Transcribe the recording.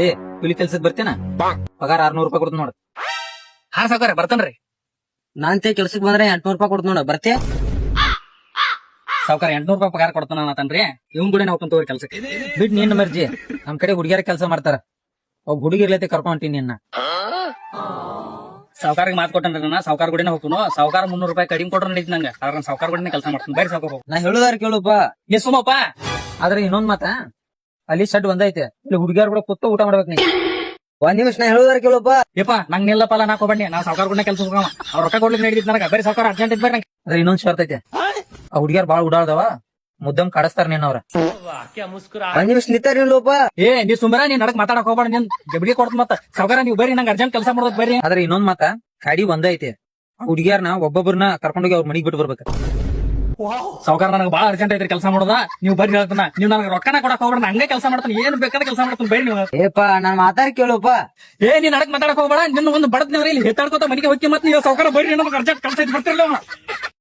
ಏ ಕೂಲಿ ಕೆಲ್ಸಕ್ ಬರ್ತೇನ ಪಗಾರ 600 ರೂಪಾಯಿ ಕೊಡ್ತ ನೋಡ. ಹಾ ಸಾವ್ಕಾರ ಬರ್ತನ್ರಿ. ನಾಂತೆ ಕೆಲ್ಸಕ್ ಬಂದ್ರೆ 800 ರೂಪಾಯಿ ಕೊಡ್ತ ನೋಡ ಬರ್ತೆ. ಸಾವ್ಕಾರ 800 ರೂಪಾಯಿ ಪಗಾರ ಕೊಡ್ತಾನ ಅನ್ನತನ್ರಿ. ಇವ್ನ್ ಕೂಡ ಹೋಗ್ತಾನ ತಗೋರಿ ಕೆಲ್ಸಕ್ಕೆ. ಬಿಡ್ ನಿನ್ನ ಮರ್ಜಿ. ನಮ್ ಕಡೆ ಹುಡುಗಿಯರ ಕೆಲಸ ಮಾಡ್ತಾರ. ಒಬ್ಬ ಹುಡುಗಿರ್ಲೈತೆ ಕರ್ಕೊಂಡ್ತೀನಿ ನಿನ್ನ. ಸಾವ್ಕಾರಿಗೆ ಮಾತು ಕೊಟ್ಟನ್ರಿ ನಾನು ಸಾವ್ಕಾರ ಗುಡಿನ ಹೋಗ್ತಾನು. ಸಾವ್ಕಾರ 300 ರೂಪಾಯಿ ಕಡಿಮೆ ಕೊಟ್ರ ನಡೀತಿ ನಂಗೆ. ಆದ್ರೆ ಸಾವ್ಕಾರ ಗುಡಿನ ಕೆಲಸ ಮಾಡ್ತೀನಿ. ಬೇರೆ ಸಾವ್ಕಾರ ಹೋಗ್. ನಾ ಹೇಳುದಾರ ಕೇಳುಪ್ಪ. ಏ ಸುಮ್ಮಪ್ಪ. ಆದ್ರೆ ಇನ್ನೊಂದ್ ಮಾತ, ಅಲ್ಲಿ ಶೆಡ್ ಒಂದೈತೆ, ಇಲ್ಲಿ ಹುಡುಗಿಯರ್ ಕೂಡ ಕೂತ ಊಟ ಮಾಡ್ಬೇಕು ನೀ. ಒಂದ್ ನಿಮಿಷ ನಾ ಹೇಳುದಾರ ಕೇಳುಪ್ಪ. ಯಪ್ಪ ನಂಗೆ ನಿಲ್ಲಪ್ಪಲ್ಲ ನಾಕ್ ಹೋಗ್ಬಣ್ಣಿ. ನಾ ಸಾವ್ಕಾರ ಗುಡಿನ ಕೆಲಸ ಹೋಗವ. ಅವ್ರ ರೊಕ್ಕ ಕೊಡ್ಲಿಕ್ಕೆ ನಡೀತಿ ನನಗ. ಬೇರೆ ಸಾವ್ಕಾರ ಅರ್ಜೆಂಟ್ ಇದ್ ಬರ್ರಿ. ಅದ್ರ ಇನ್ನೊಂದ್ ಶರ್ತ್ ಐತೆ, ಆ ಹುಡುಗಿಯರ್ ಬಾಳ ಉಡಾಳ್ದವ, ಮುದ್ದಮ್ ಕಾಡಿಸ್ತಾರ ನಿನ್ನವ್ರ. ಒಂದ್ ನಿಮಿಷ ನಿಂತಾರ ಹೇಳುಪ್ಪ. ಏ ನೀ ಸುಮ್ಮರ ನೀನ್ ನಡಕ್ ಮಾತಾಡಕ್ ಹೋಗ್ಬೇಡ. ನೀನ್ ಜಬಡಿಗೆ ಕೊಡ್ತ ಮತ್ತ ಸಾವ್ಕಾರ ನೀವು ಬರ್ರಿ ನಂಗೆ ಅರ್ಜೆಂಟ್ ಕೆಲಸ ಮಾಡೋದ್ ಬರ್ರಿ. ಆದ್ರೆ ಇನ್ನೊಂದ್ ಮಾತ, ಗಾಡಿ ಒಂದೈತೆ, ಆ ಹುಡುಗಿಯರ್ನ ಒಬ್ಬೊಬ್ಬರನ್ನ ಕರ್ಕೊಂಡೋಗಿ ಅವ್ರ ಮನಿಗ್ ಬಿಟ್ಟು ಬರ್ಬೇಕು. ಸಾವ್ಕಾರ ನನಗೆ ಬಾಳ ಅರ್ಜೆಂಟ್ ಐತ್ರಿ ಕೆಲಸ ಮಾಡೋದ. ನೀವು ಬರ್ರಿ ಹೇಳ್ತಾನ. ನೀವು ನನಗೆ ರೊಕ್ಕನ ಕೊಡಕ್ ಹೋಗ್ಬೇಡ. ನಾ ಹಂಗೆ ಕೆಲಸ ಮಾಡ್ತಾನೆ. ಏನ್ ಬೇಕಾದ ಕೆಲಸ ಮಾಡ್ತಾನೆ. ಬರ್ರಿ ನೀವು. ಏಪ ನಾನ್ ಮಾತಾಡ್ ಕೇಳುಪ್ಪ. ಏ ನೀನ್ ನಡಕ್ ಮಾತಾಡಕ್ ಹೋಗ್ಬೇಡ. ನಿನ್ನ ಒಂದು ಬಡದ್ ಇಲ್ಲಿ ಹೆತ್ತಾಡ್ಕೋತ ಮನೆಗೆ ಹೋಗಿ ಮತ್ತೆ ನೀವು ಸಾವ್ಕಾರ ಬರ್ರಿ. ನನಗೆ ಅರ್ಜೆಂಟ್ ಕೆಲಸ ಐತಿ ಬರ್ತಿರ್ಲಿ.